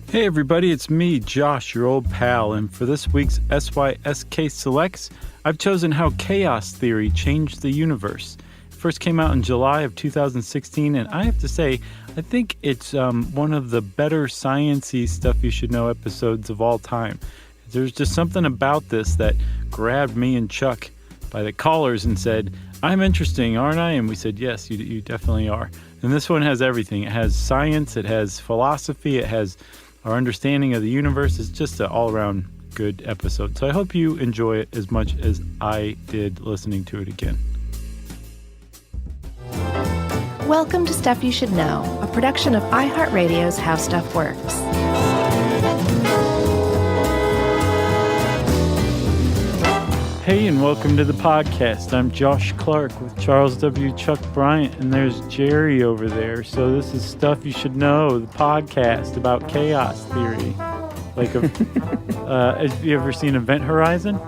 Hey everybody, it's me, Josh, your old pal, and for this week's SYSK Selects, I've chosen How Chaos Theory Changed the Universe. It first came out in July of 2016, and I have to say, I think it's one of the better science-y stuff you should know episodes of all time. There's just something about this that grabbed me and Chuck by the collars and said, I'm interesting, aren't I? And we said, yes, you definitely are. And this one has everything. It has science, it has philosophy, it has our understanding of the universe. Is just an all-around good episode. So I hope you enjoy it as much as I did listening to it again. Welcome to Stuff You Should Know, a production of iHeartRadio's How Stuff Works. Hey, and welcome to the podcast. I'm Josh Clark with Charles W. Chuck Bryant, and there's Jerry over there. So this is Stuff You Should Know, the podcast about chaos theory. Like, have you ever seen Event Horizon?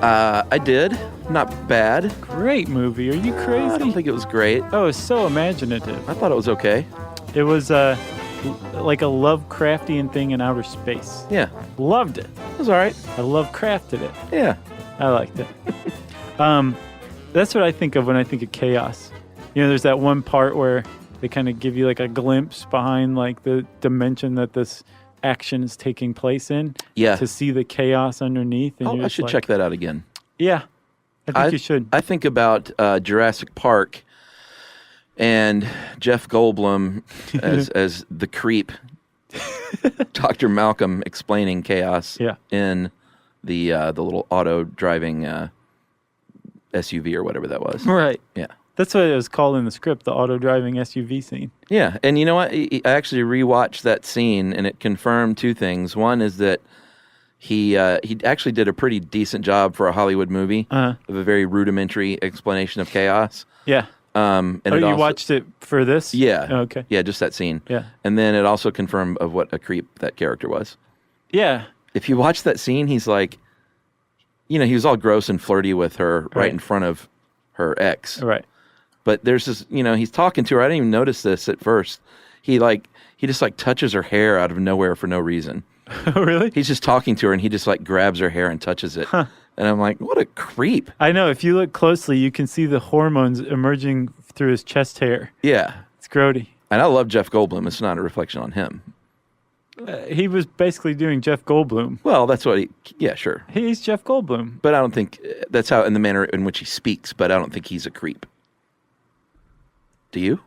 I did. Not bad. Great movie. Are you crazy? I don't think it was great. Oh, it's so imaginative. I thought it was okay. It was like a Lovecraftian thing in outer space. Yeah. Loved it. It was all right. I Lovecrafted it. Yeah. I liked it. That's what I think of when I think of chaos. You know, there's that one part where they kind of give you like a glimpse behind like the dimension that this action is taking place in. Yeah. To see the chaos underneath. And I should check that out again. Yeah. I think you should. I think about Jurassic Park and Jeff Goldblum as the creep. Dr. Malcolm explaining chaos in the little auto-driving SUV or whatever that was. Right. Yeah. That's what it was called in the script, the auto-driving SUV scene. Yeah, and you know what? I actually rewatched that scene, and it confirmed two things. One is that he actually did a pretty decent job for a Hollywood movie of a very rudimentary explanation of chaos. Yeah. And you watched it for this? Yeah. Oh, okay. Yeah, just that scene. Yeah. And then it also confirmed of what a creep that character was. Yeah. If you watch that scene, he's like, you know, he was all gross and flirty with her right in front of her ex. Right. But there's this, you know, he's talking to her. I didn't even notice this at first. He just touches her hair out of nowhere for no reason. Oh, really? He's just talking to her and he just like grabs her hair and touches it. Huh. And I'm like, what a creep. I know. If you look closely, you can see the hormones emerging through his chest hair. Yeah. It's grody. And I love Jeff Goldblum. It's not a reflection on him. He was basically doing Jeff Goldblum. Well, that's what yeah, sure. He's Jeff Goldblum. But I don't think that's how, in the manner in which he speaks, but I don't think he's a creep. Do you?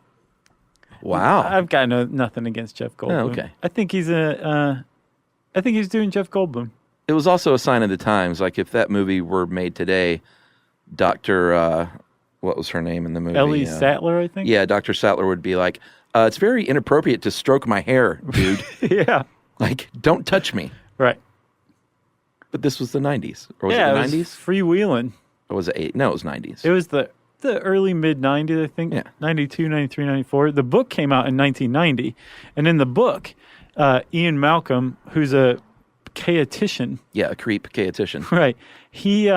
Wow. I've got nothing against Jeff Goldblum. Oh, okay. I think he's doing Jeff Goldblum. It was also a sign of the times. Like if that movie were made today, Dr. What was her name in the movie? Ellie Sattler, I think? Yeah, Dr. Sattler would be like, it's very inappropriate to stroke my hair, dude. Yeah. Like, don't touch me. Right. But this was the 90s. Or was it the 90s? It was freewheeling. Or was it No, it was 90s. It was the early mid-90s, I think. Yeah. 92, 93, 94. The book came out in 1990. And in the book, Ian Malcolm, who's a chaotician. Yeah, a creep chaotician. Right. He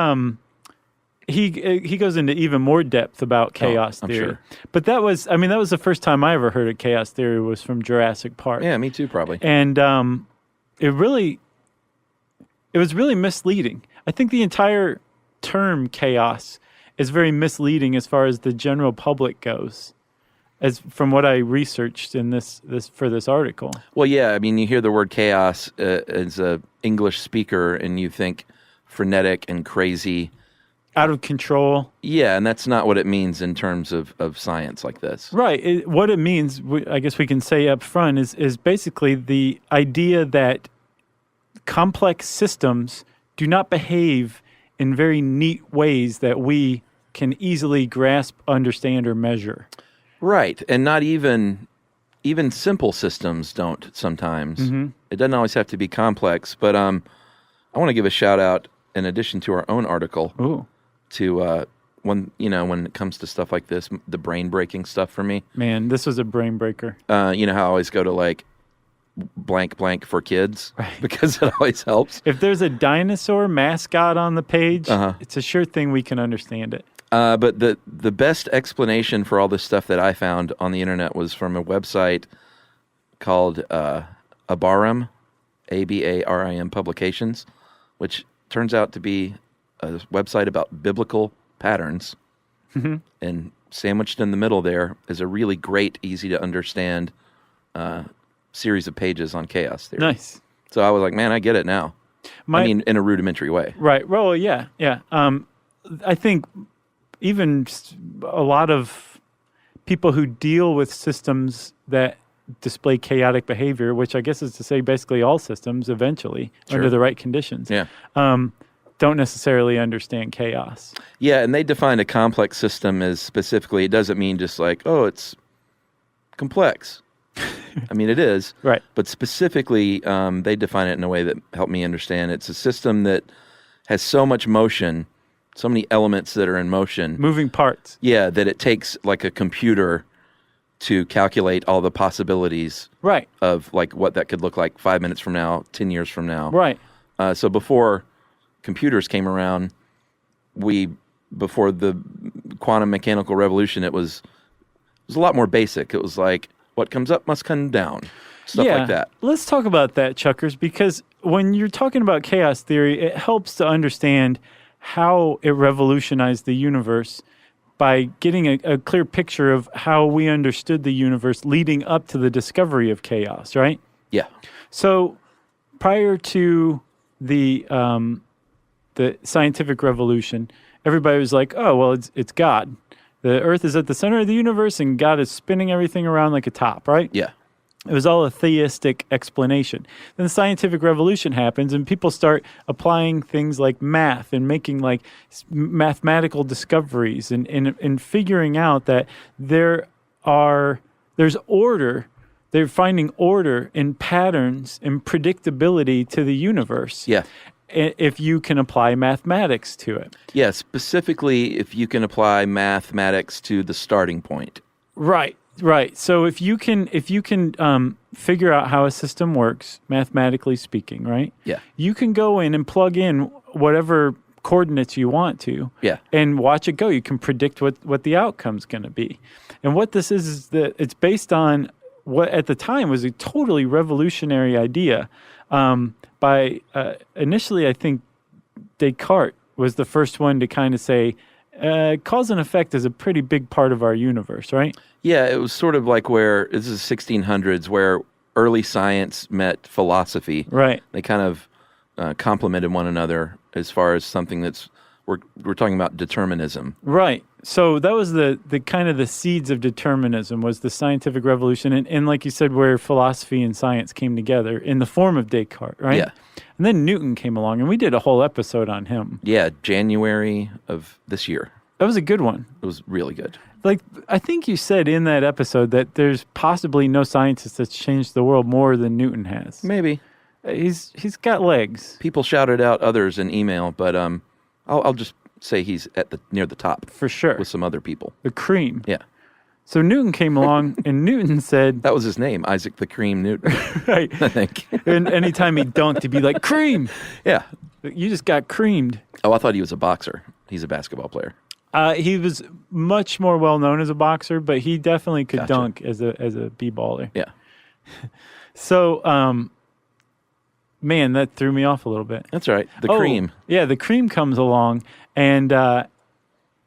goes into even more depth about chaos theory. Sure. But that was the first time I ever heard of chaos theory was from Jurassic Park. Yeah, me too, probably. And it was really misleading. I think the entire term chaos is very misleading as far as the general public goes, as from what I researched in this for this article. Well, yeah, I mean, you hear the word chaos as a English speaker, and you think frenetic and crazy. Out of control. Yeah, and that's not what it means in terms of science like this. Right. What it means, I guess we can say up front, is basically the idea that complex systems do not behave in very neat ways that we can easily grasp, understand, or measure. Right. And not even simple systems don't sometimes. Mm-hmm. It doesn't always have to be complex. But I want to give a shout out, in addition to our own article. Ooh. To when it comes to stuff like this, the brain breaking stuff for me. Man, this was a brain breaker. You know how I always go to like blank for kids, right? Because it always helps. If there's a dinosaur mascot on the page, it's a sure thing we can understand it. But the best explanation for all this stuff that I found on the internet was from a website called Abarim, Abarim Publications, which turns out to be a website about biblical patterns. Mm-hmm. And sandwiched in the middle there is a really great, easy to understand series of pages on chaos theory. Nice. So I was like, man, I get it now. In a rudimentary way. Right. Well, yeah. I think even a lot of people who deal with systems that display chaotic behavior, which I guess is to say basically all systems eventually under the right conditions, don't necessarily understand chaos. Yeah, and they define a complex system as specifically, it doesn't mean just like, oh, it's complex. I mean, it is. Right. But specifically, they define it in a way that helped me understand. It's a system that has so much motion, so many elements that are in motion. Moving parts. Yeah, that it takes like a computer to calculate all the possibilities of like what that could look like 5 minutes from now, 10 years from now. Right. So before computers came around, before the quantum mechanical revolution, it was a lot more basic. It was like, what comes up must come down. Stuff like that. Let's talk about that, Chuckers, because when you're talking about chaos theory, it helps to understand how it revolutionized the universe by getting a clear picture of how we understood the universe leading up to the discovery of chaos, right? Yeah. So prior to the scientific revolution, everybody was like, oh, well, it's God. The earth is at the center of the universe and God is spinning everything around like a top, right? Yeah. It was all a theistic explanation. Then the scientific revolution happens and people start applying things like math and making like mathematical discoveries and figuring out that there's order. They're finding order and patterns and predictability to the universe. Yeah. If you can apply mathematics to it. Yeah, specifically if you can apply mathematics to the starting point. Right. So if you can figure out how a system works, mathematically speaking, right? Yeah. You can go in and plug in whatever coordinates you want to. Yeah. And watch it go. You can predict what the outcome's going to be. And what this is that it's based on what at the time was a totally revolutionary idea. Initially, I think Descartes was the first one to kind of say, cause and effect is a pretty big part of our universe, right? Yeah, it was sort of like this is 1600s, where early science met philosophy. Right. They kind of complemented one another as far as something we're talking about determinism. Right. So that was the kind of the seeds of determinism was the scientific revolution. And like you said, where philosophy and science came together in the form of Descartes, right? Yeah. And then Newton came along and we did a whole episode on him. Yeah, January of this year. That was a good one. It was really good. Like, I think you said in that episode that there's possibly no scientist that's changed the world more than Newton has. Maybe. He's got legs. People shouted out others in email, but I'll just say he's near the top. For sure. With some other people. The cream. Yeah. So Newton came along, and Newton said... That was his name, Isaac the Cream Newton. Right. I think. And anytime he dunked, he'd be like, cream! Yeah. You just got creamed. Oh, I thought he was a boxer. He's a basketball player. He was much more well-known as a boxer, but he definitely could dunk as a b-baller. Yeah. So, man, that threw me off a little bit. That's all right. The cream. Yeah, the cream comes along, and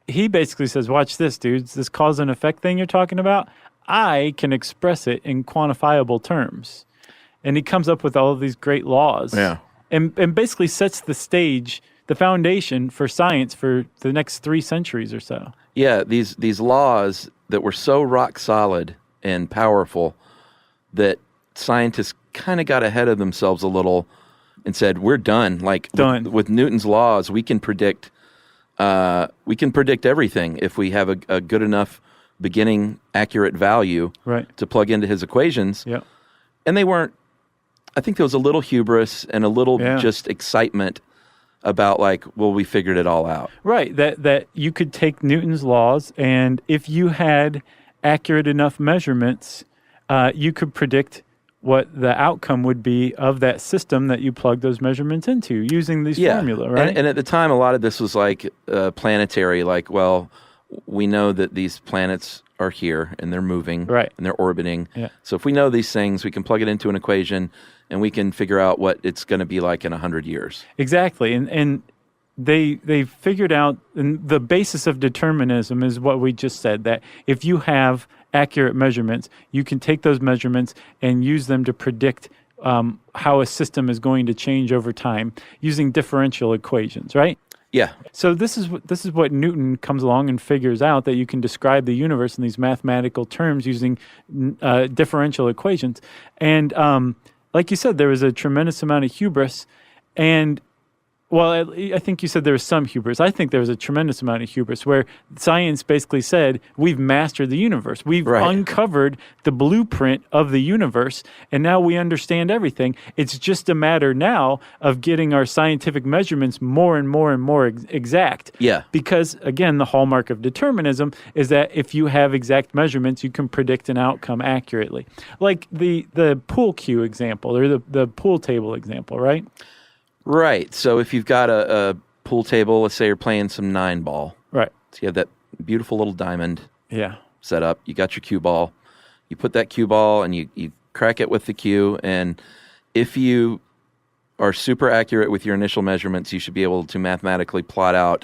he basically says, watch this, dudes. This cause and effect thing you're talking about, I can express it in quantifiable terms. And he comes up with all of these great laws. Yeah. And basically sets the stage, the foundation for science for the next 3 centuries or so. Yeah, these laws that were so rock solid and powerful that scientists kind of got ahead of themselves a little and said, we're done. Like with Newton's laws, we can predict everything if we have a good enough beginning accurate value to plug into his equations. Yeah. And they weren't, I think there was a little hubris and a little just excitement about like, well, we figured it all out. Right, that you could take Newton's laws, and if you had accurate enough measurements, you could predict what the outcome would be of that system that you plug those measurements into using these formula, right? And at the time, a lot of this was like planetary, like, well, we know that these planets are here and they're moving right. and they're orbiting. Yeah. So if we know these things, we can plug it into an equation and we can figure out what it's going to be like in 100 years. Exactly. And they figured out, and the basis of determinism is what we just said, that if you have accurate measurements, you can take those measurements and use them to predict how a system is going to change over time using differential equations, right? Yeah. So this is what Newton comes along and figures out, that you can describe the universe in these mathematical terms using differential equations. And like you said, there was a tremendous amount of hubris, and well, I think you said there was some hubris. I think there was a tremendous amount of hubris where science basically said, we've mastered the universe. We've uncovered the blueprint of the universe, and now we understand everything. It's just a matter now of getting our scientific measurements more and more and more exact. Yeah. Because, again, the hallmark of determinism is that if you have exact measurements, you can predict an outcome accurately. Like the pool cue example, or the pool table example, right? Right. So if you've got a pool table, let's say you're playing some 9-ball. Right. So you have that beautiful little diamond set up. You got your cue ball. You put that cue ball and you crack it with the cue. And if you are super accurate with your initial measurements, you should be able to mathematically plot out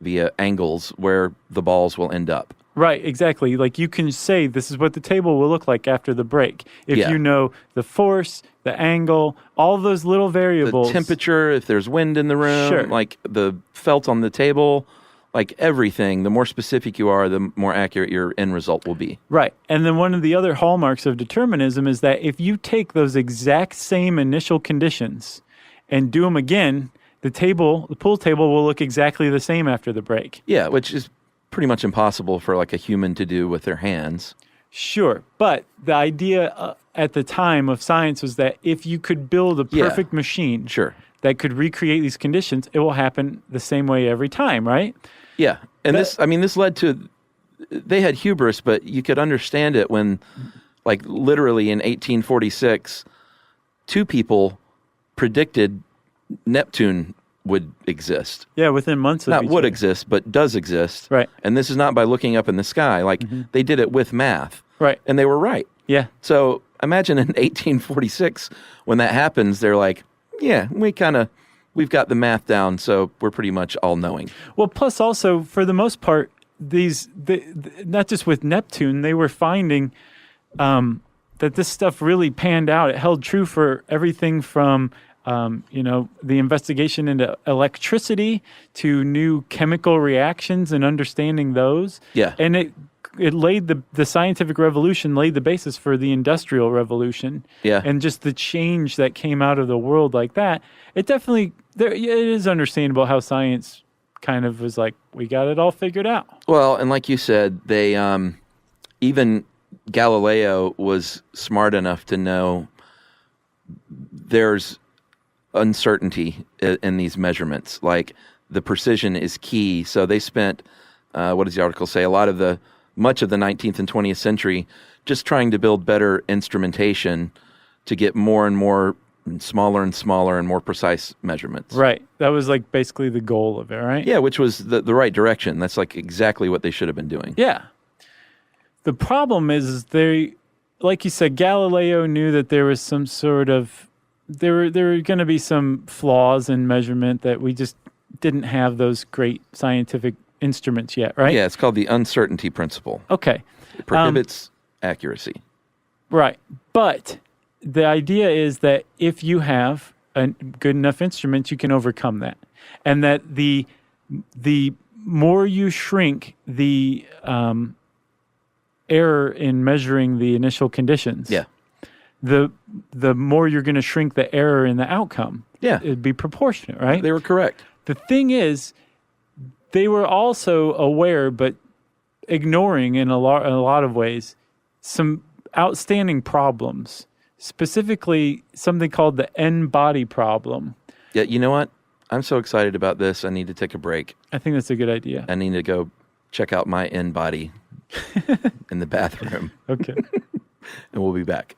via angles where the balls will end up. Right, exactly. Like you can say this is what the table will look like after the break. If you know the force, the angle, all those little variables. The temperature, if there's wind in the room, like the felt on the table, like everything, the more specific you are, the more accurate your end result will be. Right. And then one of the other hallmarks of determinism is that if you take those exact same initial conditions and do them again, the pool table will look exactly the same after the break. Yeah, which is pretty much impossible for like a human to do with their hands. Sure, but the idea at the time of science was that if you could build a perfect machine that could recreate these conditions, it will happen the same way every time, right? Yeah, and this led to, they had hubris, but you could understand it when, like literally in 1846, two people predicted Neptune would exist. Yeah, within months of Not each would other. exist, but does exist. Right. And this is not by looking up in the sky. Like, they did it with math. Right. And they were right. Yeah. So imagine in 1846, when that happens, they're like, yeah, we've got the math down, so we're pretty much all-knowing. Well, plus also, for the most part, not just with Neptune, they were finding that this stuff really panned out. It held true for everything from the investigation into electricity to new chemical reactions and understanding those. Yeah. And it laid the scientific revolution laid the basis for the industrial revolution. Yeah. And just the change that came out of the world like that. It definitely, it is understandable how science kind of was like, we got it all figured out. Well, and like you said, they, even Galileo was smart enough to know there's uncertainty in these measurements. Like the precision is key. So they spent, what does the article say? Much of the 19th and 20th century just trying to build better instrumentation to get more and more smaller and smaller and more precise measurements. Right. That was like basically the goal of it, right? Yeah, which was the right direction. That's like exactly what they should have been doing. Yeah. The problem is like you said, Galileo knew that there was some sort of there were going to be some flaws in measurement that we just didn't have those great scientific instruments yet, right? Yeah, it's called the uncertainty principle. Okay. It prohibits accuracy. Right. But the idea is that if you have a good enough instruments, you can overcome that. And that the more you shrink the error in measuring the initial conditions, the more you're going to shrink the error in the outcome. Yeah. It'd be proportionate, right? They were correct. The thing is, they were also aware, but ignoring in a lot of ways, some outstanding problems, specifically something called the n-body problem. Yeah, you know what? I'm so excited about this, I need to take a break. I think that's a good idea. I need to go check out my n-body in the bathroom. Okay. And we'll be back.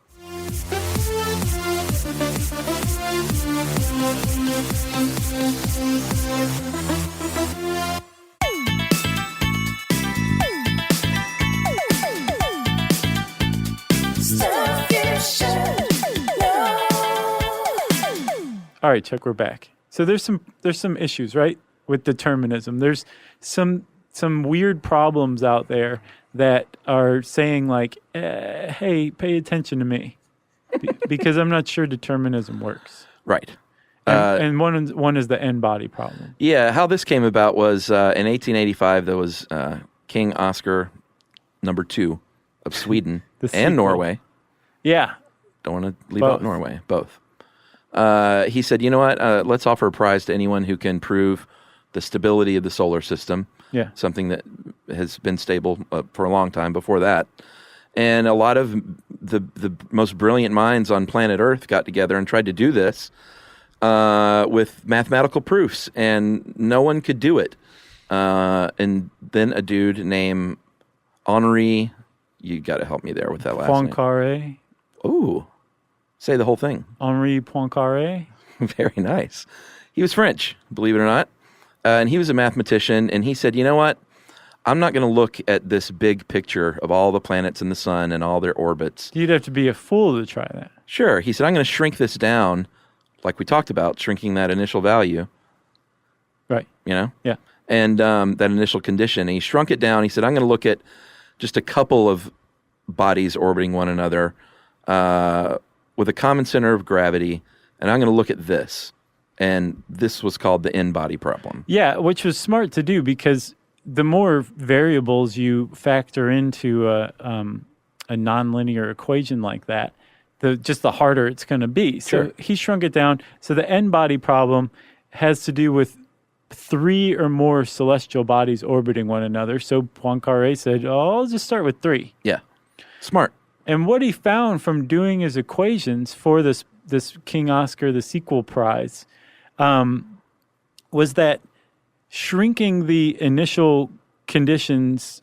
All right, Chuck, we're back. So there's some issues, right, with determinism. There's some weird problems out there that are saying like, hey, pay attention to me, because I'm not sure determinism works. Right. And one is the n-body problem. Yeah, how this came about was in 1885, there was King Oscar II of Sweden and Norway. Yeah. Don't want to leave out Norway, both. He said, you know what, let's offer a prize to anyone who can prove the stability of the solar system, something that has been stable for a long time before that. And a lot of the most brilliant minds on planet Earth got together and tried to do this with mathematical proofs, and no one could do it. And then a dude named Henri, you got to help me there with that last name. Poincaré. Ooh, say the whole thing. Henri Poincaré. Very nice. He was French, believe it or not. And he was a mathematician, and he said, you know what? I'm not going to look at this big picture of all the planets in the sun and all their orbits. You'd have to be a fool to try that. Sure. He said, I'm going to shrink this down, like we talked about, shrinking that initial value. Right. You know? Yeah. And that initial condition. And he shrunk it down. He said, I'm going to look at just a couple of bodies orbiting one another with a common center of gravity, and I'm going to look at this. And this was called the n-body problem. Yeah, which was smart to do, because the more variables you factor into a nonlinear equation like that, the harder it's going to be. So Sure. He shrunk it down. So the n-body problem has to do with 3 or more celestial bodies orbiting one another. So Poincaré said, I'll just start with 3. Yeah. Smart. And what he found from doing his equations for this King Oscar, the sequel prize, was that shrinking the initial conditions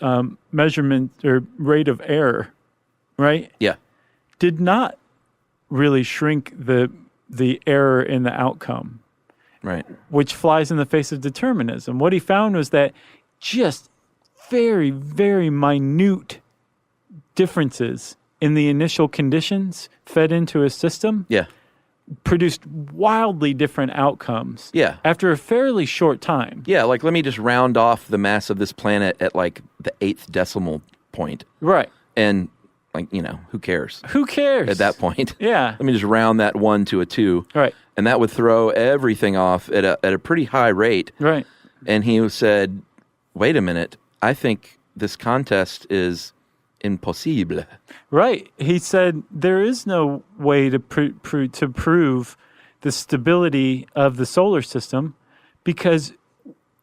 measurement or rate of error, right? Yeah. Did not really shrink the error in the outcome. Right. Which flies in the face of determinism. What he found was that just very, very minute differences in the initial conditions fed into a system produced wildly different outcomes after a fairly short time. Yeah, like let me just round off the mass of this planet at like the 8th decimal point. Right. And like, you know, who cares? Who cares? At that point. Yeah. Let me just round that 1 to a 2. Right. And that would throw everything off at a pretty high rate. Right. And he said, wait a minute, I think this contest is impossible. Right. He said there is no way to prove the stability of the solar system, because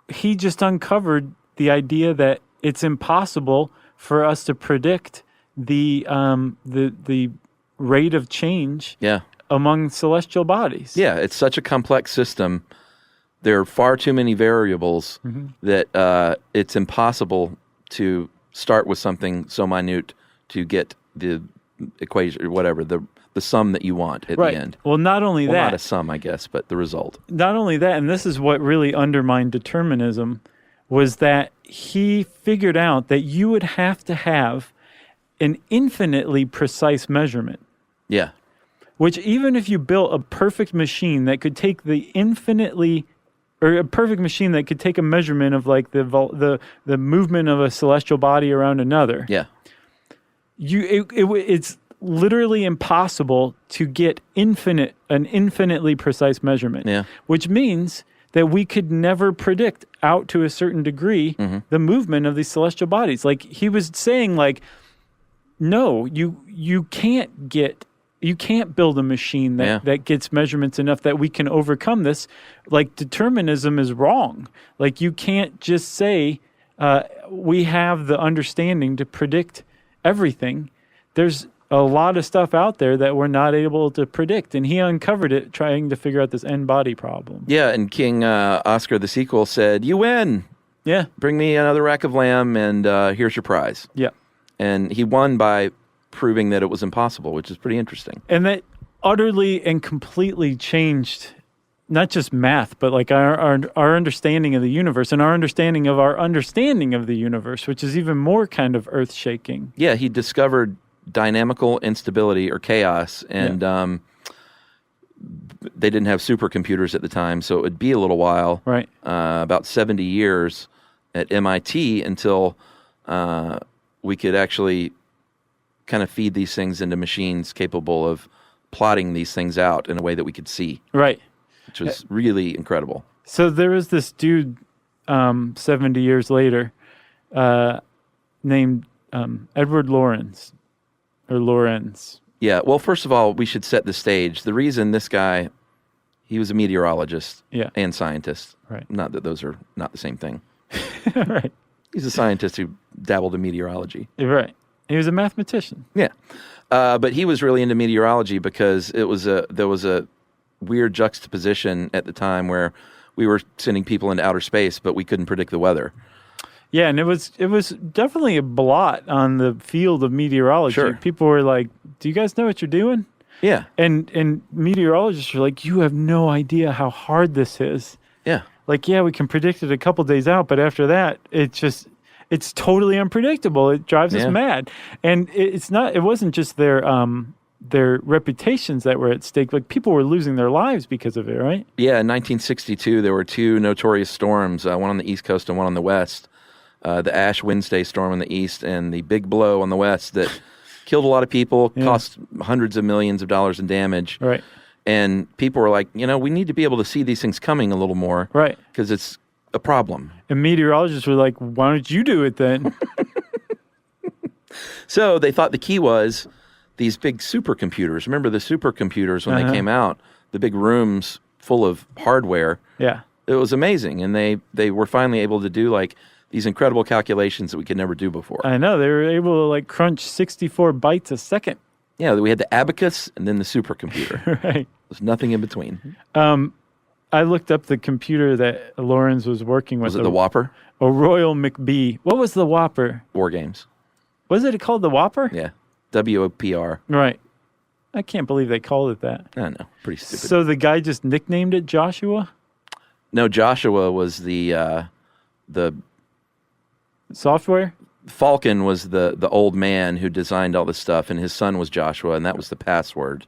he just uncovered the idea that it's impossible for us to predict the rate of change among celestial bodies. Yeah, it's such a complex system. There are far too many variables that it's impossible to start with something so minute to get the equation or whatever, the sum that you want at the end. Well, not only that. Not a sum, I guess, but the result. Not only that, and this is what really undermined determinism, was that he figured out that you would have to have an infinitely precise measurement. Yeah. Which even if you built a perfect machine that could take a perfect machine that could take a measurement of like the movement of a celestial body around another. Yeah. It's literally impossible to get an infinitely precise measurement. Yeah. Which means that we could never predict out to a certain degree the movement of these celestial bodies. Like he was saying, like, no, you can't build a machine that gets measurements enough that we can overcome this. Like, determinism is wrong. Like, you can't just say we have the understanding to predict everything. There's a lot of stuff out there that we're not able to predict, and he uncovered it trying to figure out this n-body problem. Yeah, and King Oscar the sequel said, you win. Yeah. Bring me another rack of lamb, and here's your prize. Yeah. And he won by proving that it was impossible, which is pretty interesting. And that utterly and completely changed not just math, but like our understanding of the universe and our understanding of the universe, which is even more kind of earth-shaking. Yeah, he discovered dynamical instability or chaos, and they didn't have supercomputers at the time, so it would be a little while, right? About 70 years at MIT until we could actually kind of feed these things into machines capable of plotting these things out in a way that we could see. Right. Which was really incredible. So there was this dude 70 years later named Edward Lorenz. Yeah, well, first of all, we should set the stage. The reason this guy, he was a meteorologist and scientist. Right. Not that those are not the same thing. Right. He's a scientist who dabbled in meteorology. Right. He was a mathematician. Yeah. But he was really into meteorology because there was a weird juxtaposition at the time where we were sending people into outer space, but we couldn't predict the weather. Yeah, and it was definitely a blot on the field of meteorology. Sure. People were like, "Do you guys know what you're doing?" Yeah. And meteorologists were like, "You have no idea how hard this is." Yeah. Like, yeah, we can predict it a couple days out, but after that, it's totally unpredictable. It drives us mad. And it wasn't just their reputations that were at stake. Like, people were losing their lives because of it, right? Yeah, in 1962, there were two notorious storms, one on the East Coast and one on the West. The Ash Wednesday storm on the East and the Big Blow on the West that killed a lot of people, cost hundreds of millions of dollars in damage. Right. And people were like, we need to be able to see these things coming a little more. Right. Because it's a problem. And meteorologists were like, why don't you do it then? So they thought the key was these big supercomputers. Remember the supercomputers when they came out, the big rooms full of hardware. Yeah. It was amazing. And they were finally able to do like these incredible calculations that we could never do before. I know. They were able to like crunch 64 bytes a second. Yeah, we had the abacus and then the supercomputer. Right. There's nothing in between. I looked up the computer that Lorenz was working with. Was it the Whopper? A Royal McBee. What was the Whopper? War Games. Was it called the Whopper? Yeah. WOPR. Right. I can't believe they called it that. I know. Pretty stupid. So the guy just nicknamed it Joshua? No, Joshua was the software? Falcon was the old man who designed all this stuff, and his son was Joshua, and that was the password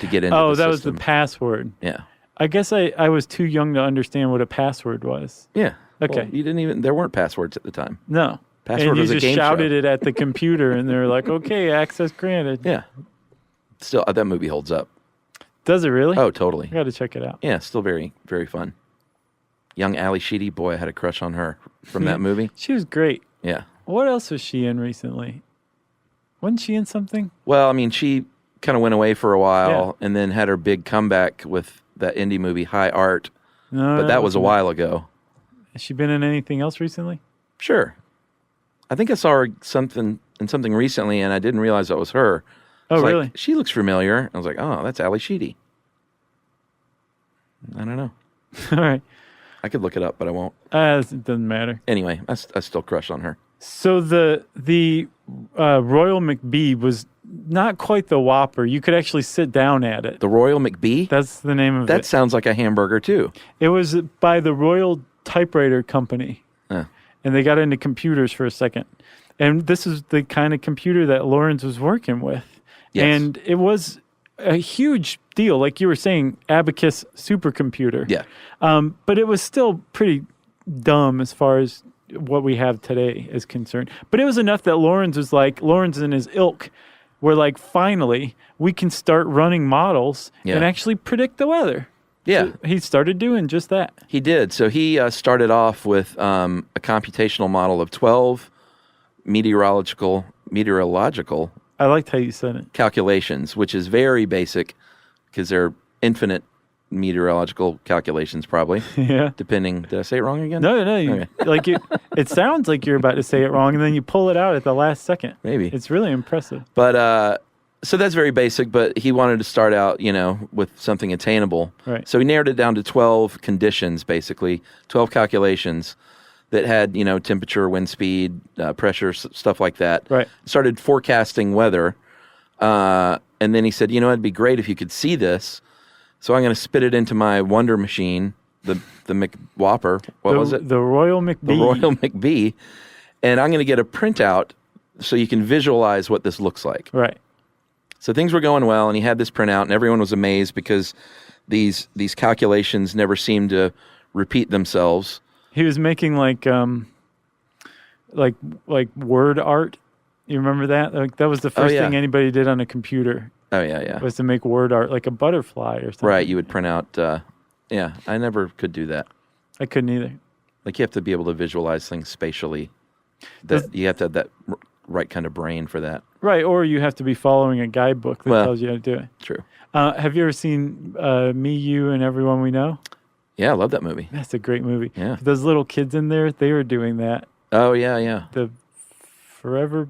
to get into the system. Oh, that was the password. Yeah. I guess I was too young to understand what a password was. Yeah. Okay. Well, there weren't passwords at the time. No. Password was a game show. And you just shouted it at the computer, and they were like, okay, access granted. Yeah. Still, that movie holds up. Does it really? Oh, totally. I got to check it out. Yeah, still very, very fun. Young Ali Sheedy, boy, I had a crush on her from that movie. She was great. Yeah. What else was she in recently? Wasn't she in something? Well, I mean, she kind of went away for a while and then had her big comeback with that indie movie, High Art. No, but that was a while ago. Has she been in anything else recently? Sure. I think I saw her in something recently, and I didn't realize that was her. Oh, really? She looks familiar. I was like, oh, that's Ali Sheedy. I don't know. All right. I could look it up, but I won't. It doesn't matter. Anyway, I still crush on her. So the Royal McBee was not quite the Whopper. You could actually sit down at it. The Royal McBee? That's the name of it. That sounds like a hamburger, too. It was by the Royal Typewriter Company. And they got into computers for a second. And this is the kind of computer that Lorenz was working with. Yes. And it was a huge deal. Like you were saying, abacus supercomputer. Yeah. But it was still pretty dumb as far as what we have today is concerned. But it was enough that Lorenz and his ilk were like, finally, we can start running models and actually predict the weather. Yeah. So he started doing just that. He did. So he started off with a computational model of 12 meteorological I liked how you said it. calculations, which is very basic because they're infinite meteorological calculations, probably. Yeah. Depending. Did I say it wrong again? No. Okay. It sounds like you're about to say it wrong, and then you pull it out at the last second. Maybe. It's really impressive. But so that's very basic, but he wanted to start out, with something attainable. Right. So he narrowed it down to 12 conditions, basically, 12 calculations that had, temperature, wind speed, pressure, stuff like that. Right. Started forecasting weather. And then he said, it'd be great if you could see this. So I'm going to spit it into my Wonder Machine, the McWhopper. What was it? The Royal McBee. The Royal McBee. And I'm going to get a printout so you can visualize what this looks like. Right. So things were going well, and he had this printout, and everyone was amazed because these calculations never seem to repeat themselves. He was making like word art. You remember that? Like that was the first thing anybody did on a computer. Oh yeah. Was to make word art, like a butterfly or something. Right. You would print out. I never could do that. I couldn't either. Like you have to be able to visualize things spatially. You have to have that right kind of brain for that. Right, or you have to be following a guidebook that tells you how to do it. True. Have you ever seen Me, You, and Everyone We Know? Yeah, I love that movie. That's a great movie. Yeah. Those little kids in there, they were doing that. Oh yeah. The forever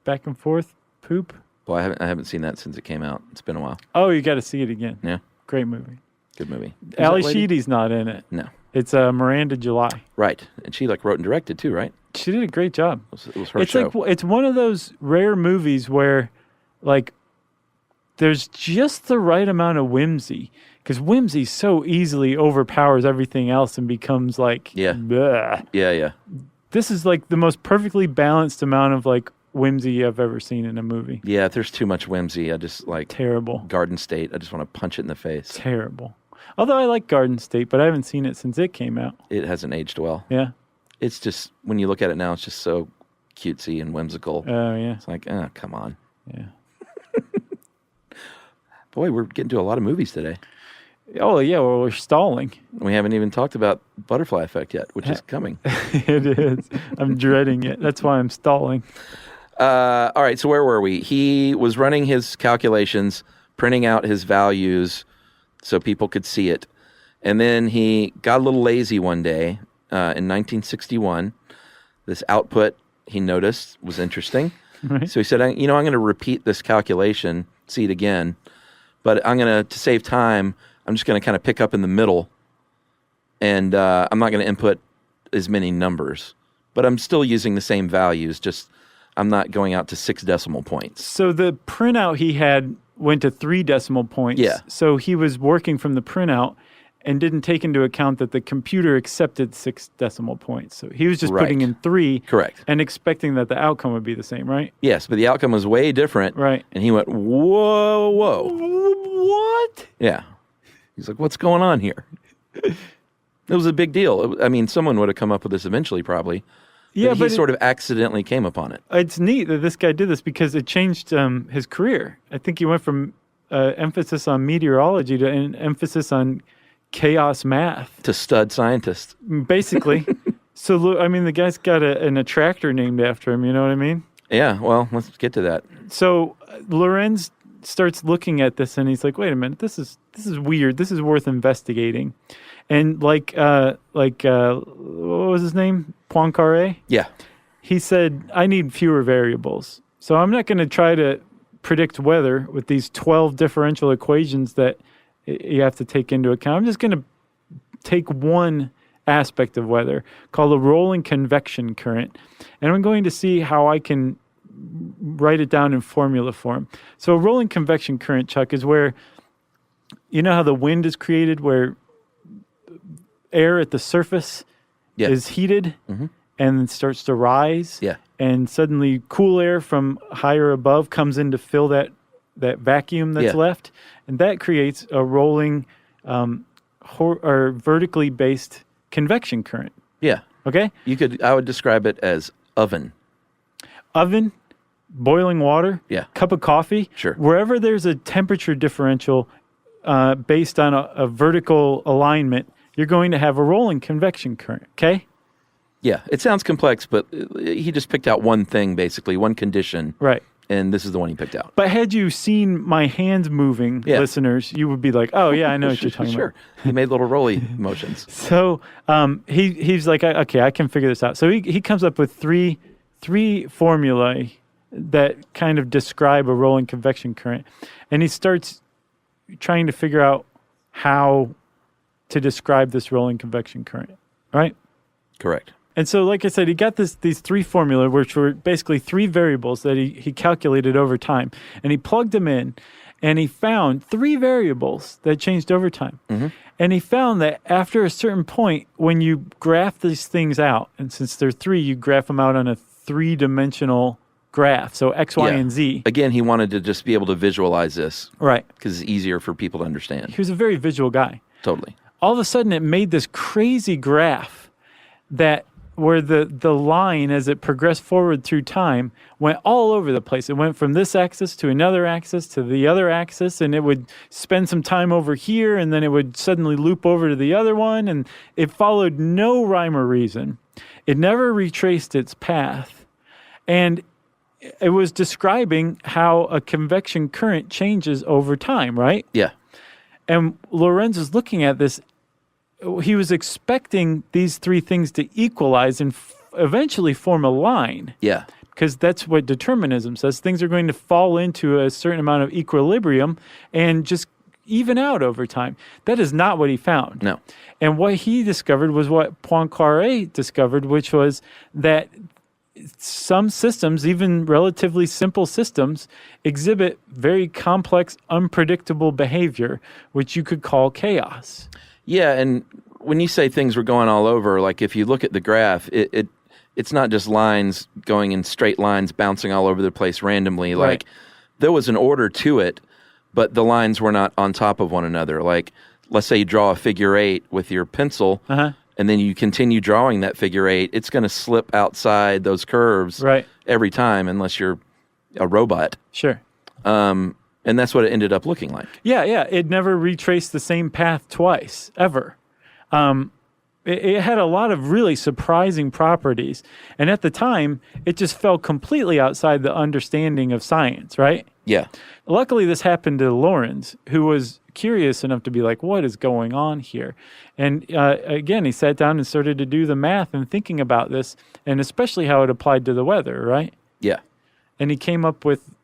back and forth poop. Well, I haven't seen that since it came out. It's been a while. Oh, you got to see it again. Yeah. Great movie. Good movie. Ali Sheedy's not in it. No. It's Miranda July. Right, and she wrote and directed too, right? She did a great job. It was her show. It's one of those rare movies where, like, there's just the right amount of whimsy. Because whimsy so easily overpowers everything else and becomes like, bleh. Yeah. This is like the most perfectly balanced amount of like whimsy I've ever seen in a movie. Yeah, if there's too much whimsy, I just like terrible. Garden State. I just want to punch it in the face. Terrible. Although I like Garden State, but I haven't seen it since it came out. It hasn't aged well. Yeah. It's just, when you look at it now, it's just so cutesy and whimsical. Oh, yeah. It's like, come on. Yeah. Boy, we're getting to a lot of movies today. Oh, yeah, well, we're stalling. We haven't even talked about Butterfly Effect yet, which is coming. It is. I'm dreading it. That's why I'm stalling. All right, so where were we? He was running his calculations, printing out his values so people could see it. And then he got a little lazy one day in 1961. This output, he noticed, was interesting. Right. So he said, I'm going to repeat this calculation, see it again. But to save time, I'm just going to kind of pick up in the middle. And I'm not going to input as many numbers. But I'm still using the same values, just I'm not going out to 6 decimal points. So the printout he had went to 3 decimal points. Yeah. So he was working from the printout and didn't take into account that the computer accepted 6 decimal points. So he was just putting in 3. Correct. And expecting that the outcome would be the same, right? Yes, but the outcome was way different. Right. And he went, whoa. What? Yeah. He's like, what's going on here? It was a big deal. I mean, someone would have come up with this eventually, probably. Yeah, but he sort of accidentally came upon it. It's neat that this guy did this because it changed his career. I think he went from emphasis on meteorology to an emphasis on chaos math. To stud scientist. Basically. So, I mean, the guy's got an attractor named after him, you know what I mean? Yeah, well, let's get to that. So Lorenz starts looking at this and he's like, wait a minute, this is weird. This is worth investigating. And like what was his name? Poincaré? Yeah. He said, I need fewer variables. So I'm not going to try to predict weather with these 12 differential equations that you have to take into account. I'm just going to take one aspect of weather called a rolling convection current. And I'm going to see how I can write it down in formula form. So a rolling convection current, Chuck, is where, you know how the wind is created, where air at the surface is heated and starts to rise. Yeah. And suddenly cool air from higher above comes in to fill that vacuum that's left. And that creates a rolling or vertically based convection current. Yeah. Okay? I would describe it as oven. Oven, boiling water, cup of coffee. Sure. Wherever there's a temperature differential based on a vertical alignment, you're going to have a rolling convection current, okay? Yeah, it sounds complex, but he just picked out one thing, basically, one condition. Right. And this is the one he picked out. But had you seen my hands moving, listeners, you would be like, oh, yeah, I know what you're talking about. He made little rolly motions. So he's like, okay, I can figure this out. So he comes up with three formulae that kind of describe a rolling convection current. And he starts trying to figure out how to describe this rolling convection current, right? Correct. And so, like I said, he got these 3 formulae, which were basically 3 variables that he calculated over time. And he plugged them in, and he found 3 variables that changed over time. Mm-hmm. And he found that after a certain point, when you graph these things out, and since they're 3, you graph them out on a 3-dimensional graph, so X, Y, and Z. Again, he wanted to just be able to visualize this. Right. Because it's easier for people to understand. He was a very visual guy. Totally. All of a sudden, it made this crazy graph where the line, as it progressed forward through time, went all over the place. It went from this axis to another axis to the other axis, and it would spend some time over here, and then it would suddenly loop over to the other one, and it followed no rhyme or reason. It never retraced its path, and it was describing how a convection current changes over time, right? Yeah. And Lorenz is looking at this. He was expecting these three things to equalize and eventually form a line. Yeah. Because that's what determinism says. Things are going to fall into a certain amount of equilibrium and just even out over time. That is not what he found. No. And what he discovered was what Poincaré discovered, which was that some systems, even relatively simple systems, exhibit very complex, unpredictable behavior, which you could call chaos. Yeah, and when you say things were going all over, like if you look at the graph, it's not just lines going in straight lines bouncing all over the place randomly. Right. Like there was an order to it, but the lines were not on top of one another. Like let's say you draw a figure eight with your pencil, and then you continue drawing that figure eight, it's going to slip outside those curves every time unless you're a robot. Sure. And that's what it ended up looking like. Yeah. It never retraced the same path twice, ever. It had a lot of really surprising properties. And at the time, it just fell completely outside the understanding of science, right? Yeah. Luckily, this happened to Lorenz, who was curious enough to be like, what is going on here? And again, he sat down and started to do the math and thinking about this, and especially how it applied to the weather, right? Yeah. And he came up with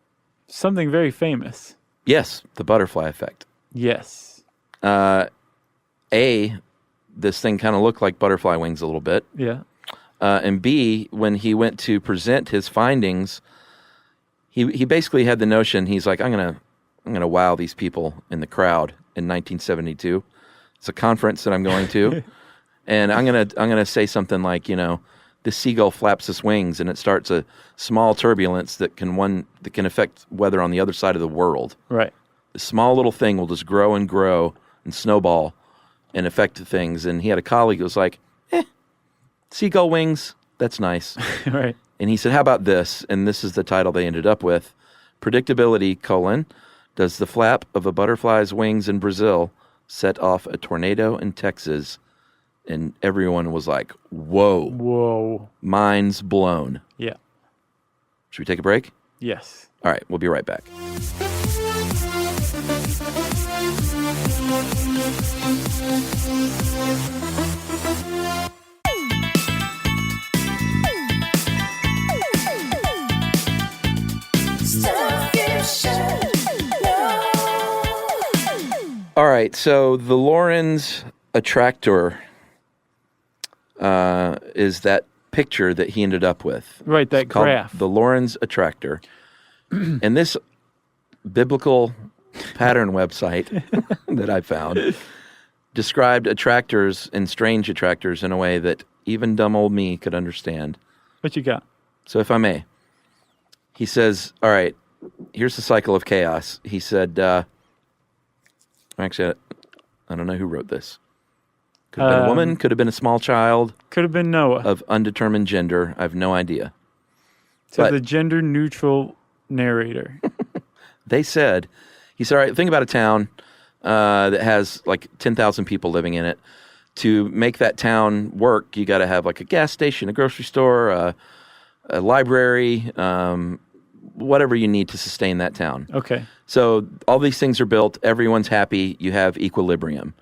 something very famous. Yes, the butterfly effect. Yes. This thing kind of looked like butterfly wings a little bit. Yeah. And B, when he went to present his findings, he basically had the notion, he's like, I'm gonna wow these people in the crowd in 1972. It's a conference that I'm going to, and I'm gonna say something like, the seagull flaps its wings and it starts a small turbulence that can affect weather on the other side of the world. Right. The small little thing will just grow and snowball and affect things. And he had a colleague who was like, seagull wings, that's nice. Right. And he said, how about this? And this is the title they ended up with. Predictability, does the flap of a butterfly's wings in Brazil set off a tornado in Texas? And everyone was like, whoa. Minds blown. Yeah. Should we take a break? Yes. All right, we'll be right back. All right, so the Lorenz attractor is that picture that he ended up with. Right, that graph. The Lorenz attractor. And this biblical pattern website that I found described attractors and strange attractors in a way that even dumb old me could understand. What you got? So if I may, he says, all right, here's the cycle of chaos. He said, actually, I don't know who wrote this. Could have been a woman, could have been a small child. Could have been Noah. Of undetermined gender. I have no idea. So the gender-neutral narrator. He said, all right, think about a town that has like 10,000 people living in it. To make that town work, you got to have like a gas station, a grocery store, a library, whatever you need to sustain that town. Okay. So all these things are built. Everyone's happy. You have equilibrium.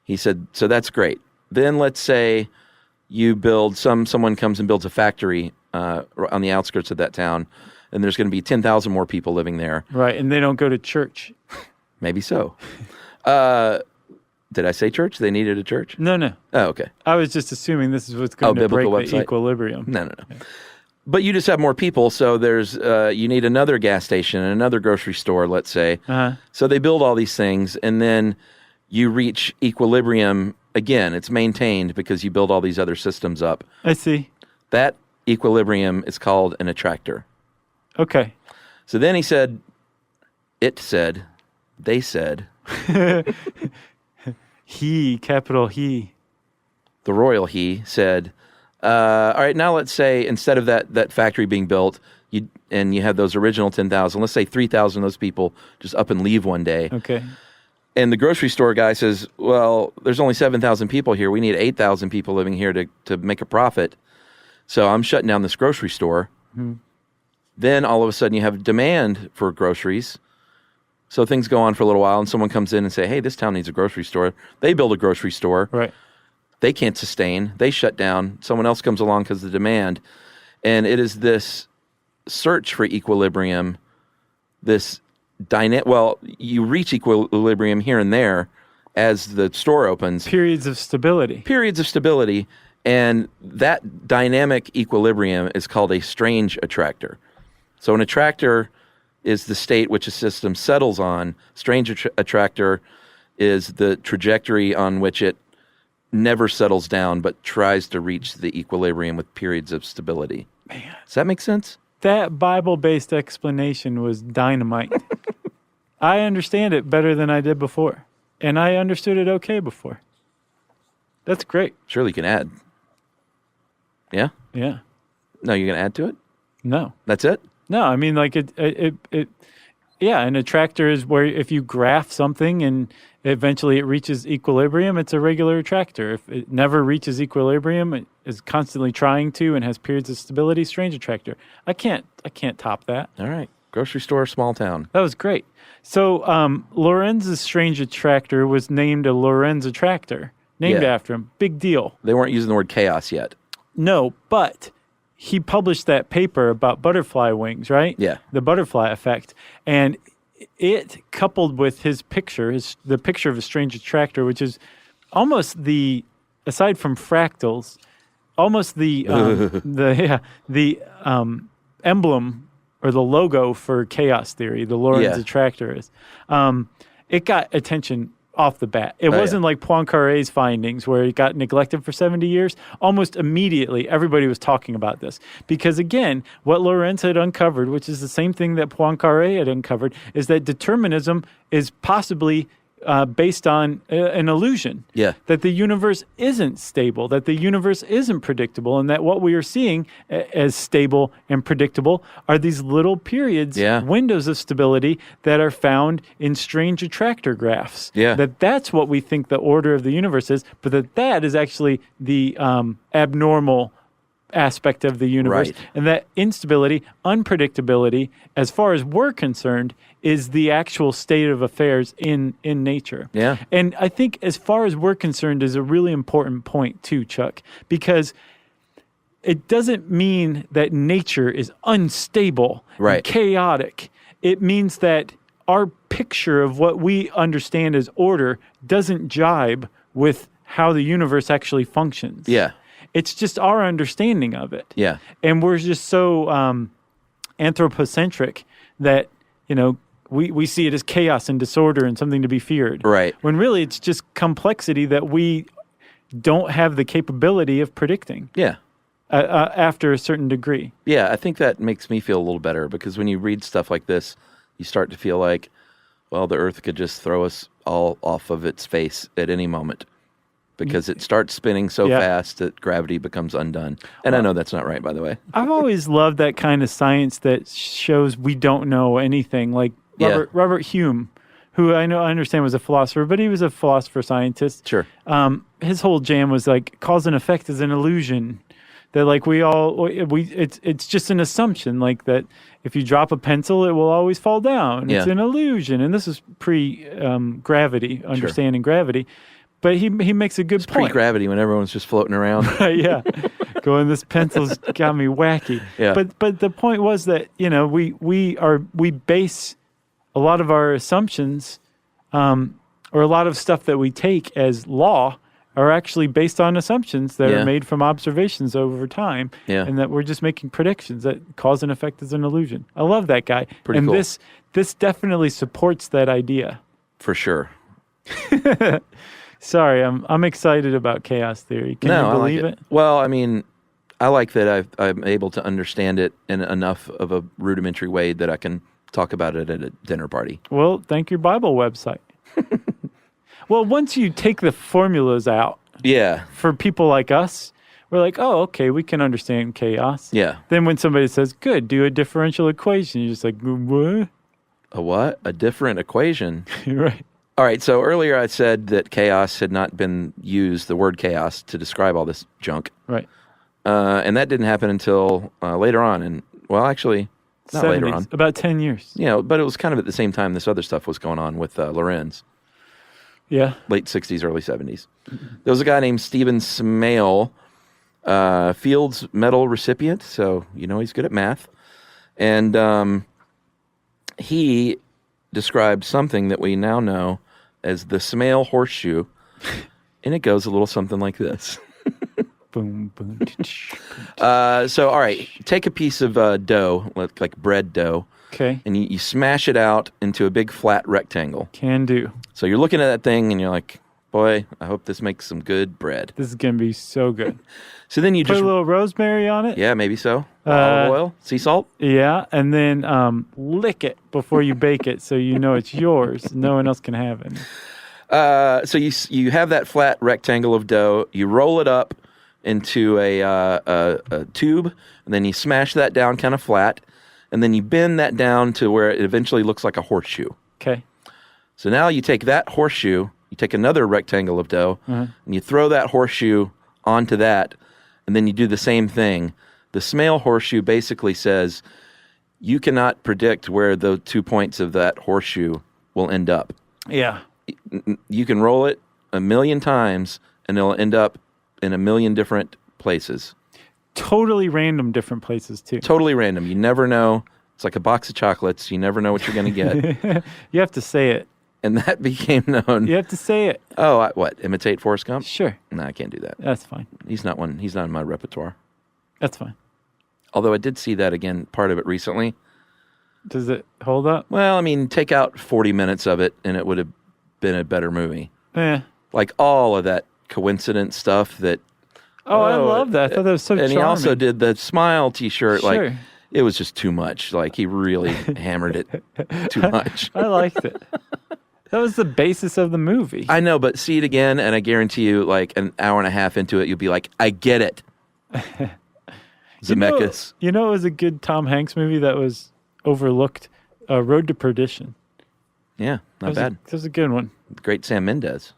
He said, so that's great. Then let's say you build someone comes and builds a factory on the outskirts of that town, and there's going to be 10,000 more people living there. Right, and they don't go to church. Maybe so. Did I say church? They needed a church? No. Oh, okay. I was just assuming this is what's going to break the equilibrium. No. Yeah. But you just have more people, so there's you need another gas station and another grocery store, let's say. Uh-huh. So they build all these things, and then you reach equilibrium. Again, it's maintained because you build all these other systems up. I see. That equilibrium is called an attractor. Okay. So then he said, it said, they said. He, capital He. The royal he said, all right, now let's say instead of that factory being built, you have those original 10,000, let's say 3,000 of those people just up and leave one day. Okay. And the grocery store guy says, well, there's only 7,000 people here. We need 8,000 people living here to make a profit. So I'm shutting down this grocery store. Mm-hmm. Then all of a sudden you have demand for groceries. So things go on for a little while and someone comes in and say, hey, this town needs a grocery store. They build a grocery store. Right. They can't sustain. They shut down. Someone else comes along because of the demand. And it is this search for equilibrium, this you reach equilibrium here and there as the store opens. Periods of stability. And that dynamic equilibrium is called a strange attractor. So an attractor is the state which a system settles on. Strange attractor is the trajectory on which it never settles down but tries to reach the equilibrium with periods of stability. Man. Does that make sense? That Bible-based explanation was dynamite. I understand it better than I did before. And I understood it okay before. That's great. Surely you can add. Yeah? Yeah. No, you're going to add to it? No. That's it? No, I mean, like, yeah, an attractor is where if you graph something and eventually it reaches equilibrium, it's a regular attractor. If it never reaches equilibrium, it is constantly trying to and has periods of stability, strange attractor. I can't top that. All right. Grocery store, small town. That was great. So Lorenz's strange attractor was named a Lorenz attractor, named after him. Big deal. They weren't using the word chaos yet. No, but he published that paper about butterfly wings, right? Yeah. The butterfly effect. And it, coupled with his picture, the picture of a strange attractor, which is almost aside from fractals, almost the emblem or the logo for chaos theory, the Lorenz attractor is. It got attention off the bat. It wasn't like Poincaré's findings where it got neglected for 70 years. Almost immediately, everybody was talking about this. Because again, what Lorenz had uncovered, which is the same thing that Poincaré had uncovered, is that determinism is possibly based on an illusion. Yeah. That the universe isn't stable, that the universe isn't predictable, and that what we are seeing as stable and predictable are these little periods, windows of stability that are found in strange attractor graphs. Yeah. That's what we think the order of the universe is, but that is actually the abnormal aspect of the universe. Right. And that instability, unpredictability, as far as we're concerned, is the actual state of affairs in nature. Yeah. And I think as far as we're concerned is a really important point too, Chuck, because it doesn't mean that nature is unstable and chaotic. It means that our picture of what we understand as order doesn't jibe with how the universe actually functions. Yeah. It's just our understanding of it. Yeah. And we're just so anthropocentric that, we see it as chaos and disorder and something to be feared. Right. When really it's just complexity that we don't have the capability of predicting. Yeah. After a certain degree. Yeah, I think that makes me feel a little better because when you read stuff like this, you start to feel like, well, the earth could just throw us all off of its face at any moment. Because it starts spinning so fast that gravity becomes undone. And I know that's not right, by the way. I've always loved that kind of science that shows we don't know anything. Like Robert Hume, who I understand was a philosopher, but he was a philosopher-scientist. Sure. His whole jam was like cause and effect is an illusion. That like it's just an assumption, like that if you drop a pencil, it will always fall down. It's an illusion. And this is pre-gravity, understanding gravity. But he makes a good point. It's pre-gravity when everyone's just floating around. Yeah. Going, this pencil's got me wacky. Yeah. But the point was that, we base a lot of our assumptions or a lot of stuff that we take as law are actually based on assumptions that are made from observations over time. Yeah. And that we're just making predictions that cause and effect is an illusion. I love that guy. Pretty cool. And this definitely supports that idea. For sure. Sorry, I'm excited about chaos theory. Can you believe it? Well, I mean, I like that I'm able to understand it in enough of a rudimentary way that I can talk about it at a dinner party. Well, thank your Bible website. Well, once you take the formulas out, for people like us, we're like, oh, okay, we can understand chaos. Yeah. Then when somebody says, good, do a differential equation, you're just like, what? A what? A different equation? Right. All right, so earlier I said that chaos had not been used, the word chaos, to describe all this junk. Right. And that didn't happen until later on. And, well, actually, not 70s, later on. About 10 years. Yeah, but it was kind of at the same time this other stuff was going on with Lorenz. Yeah. Late 60s, early 70s. There was a guy named Stephen Smale, Fields Medal recipient, so he's good at math. And he described something that we now know as the Smale horseshoe, and it goes a little something like this. Boom, boom. So, all right, take a piece of dough, like bread dough, okay, and you smash it out into a big flat rectangle. Can do. So you're looking at that thing, and you're like, boy, I hope this makes some good bread. This is going to be so good. So then you put a little rosemary on it. Yeah, maybe so. Olive oil, sea salt. Yeah, and then lick it before you bake it, so you know it's yours. No one else can have it. So you have that flat rectangle of dough. You roll it up into a tube, and then you smash that down kind of flat, and then you bend that down to where it eventually looks like a horseshoe. Okay. So now you take that horseshoe, you take another rectangle of dough, and you throw that horseshoe onto that, and then you do the same thing. The Smale horseshoe basically says you cannot predict where the 2 points of that horseshoe will end up. Yeah. You can roll it 1,000,000 times, and it'll end up in 1,000,000 different places. Totally random different places, too. Totally random. You never know. It's like a box of chocolates. You never know what you're going to get. You have to say it. And that became known. You have to say it. Oh, what? Imitate Forrest Gump? Sure. No, I can't do that. That's fine. He's not in my repertoire. That's fine. Although I did see that again, part of it recently. Does it hold up? Well, I mean, take out 40 minutes of it, and it would have been a better movie. Yeah. Like all of that coincidence stuff that... Oh, I love that. I thought that was so charming. And he also did the Smile T-shirt. Sure. Like, it was just too much. Like, he really hammered it too much. I liked it. That was the basis of the movie. I know, but see it again, and I guarantee you, like, an hour and a half into it, you'll be like, I get it. Zemeckis. You know it was a good Tom Hanks movie that was overlooked? Road to Perdition. Yeah, not bad. That was a good one. Great Sam Mendes.